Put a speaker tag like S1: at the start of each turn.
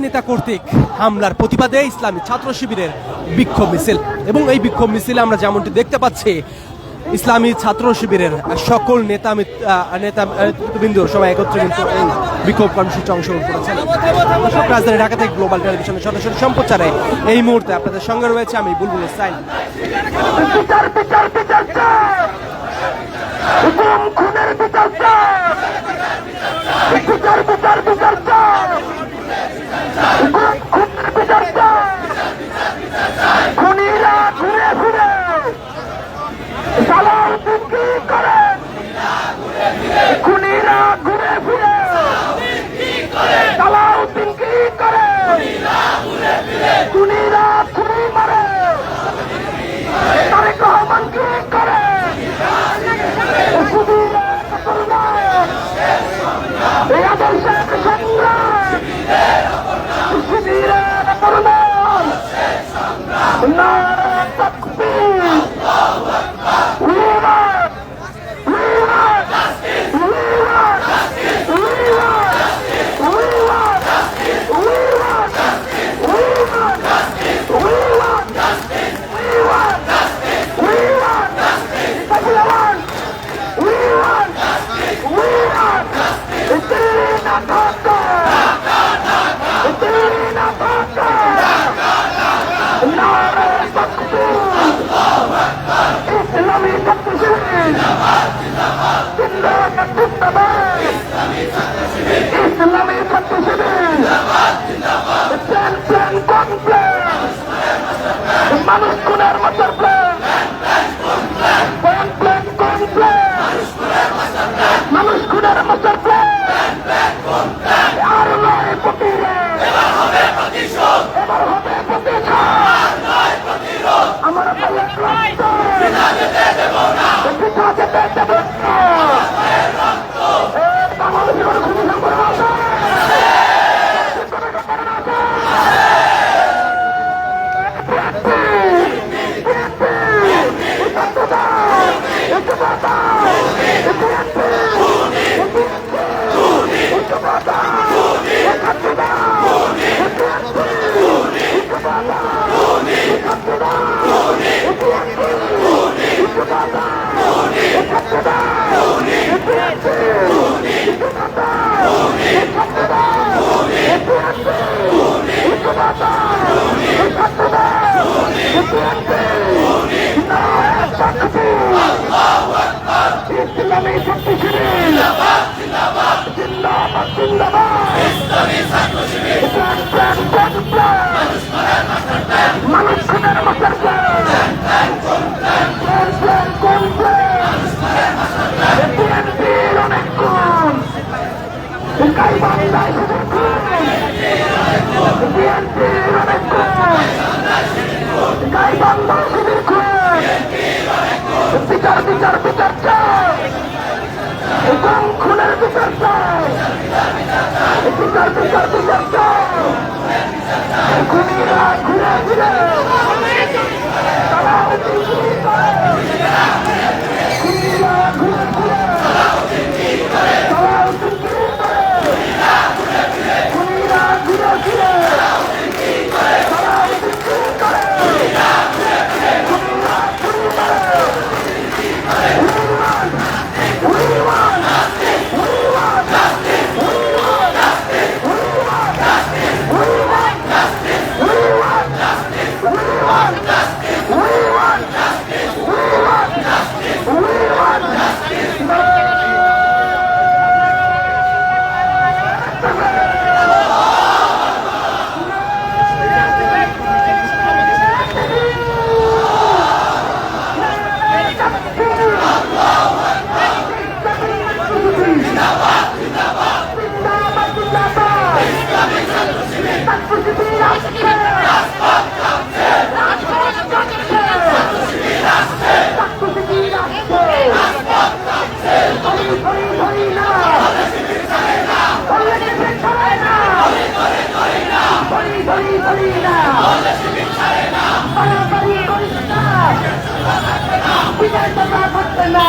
S1: নেতা কর্তৃক হামলার প্রতিবাদে ইসলামী ছাত্র শিবিরের বিক্ষোভ মিছিল, এবং এই বিক্ষোভ মিছিলে আমরা যেমনটি দেখতে পাচ্ছি ইসলামী ছাত্র শিবিরের সকল নেতৃবৃন্দ সবাই একত্রে কিন্তু এই বিক্ষোভ কর্মসূচি অংশগ্রহণ করেছেন। রাজধানী ঢাকা থেকে গ্লোবাল টেলিভিশনের সরাসরি সম্প্রচারে এই মুহূর্তে আপনাদের সঙ্গে রয়েছে আমি বুলবুল সাইন।
S2: মানুষ খুনের মাস্টার প্ল্যান, মানুষ খুনের মাস্টার প্ল্যান, আর নয় প্রতিরোধ, এবার হবে প্রতিশোধ, আমার ভাইয়ের রক্ত পিতা যেতে দেব না, বাংলাদেশের খুনি সম্পর্ক আছে। মানুষ খুনের মাস্টার প্ল্যান, অনেক গুণ গাইবান্ধায় শুধু বিএনপির অনেক গুণ, গাইবান্ধায় শুধু বিচার বিচার বিচার চাই, খুনের বিচার চাই, বিচার বিচার বিচার চাই, খুনিরা ঘুরে ঘুরে তারা বিজয় তোমরা করতে না,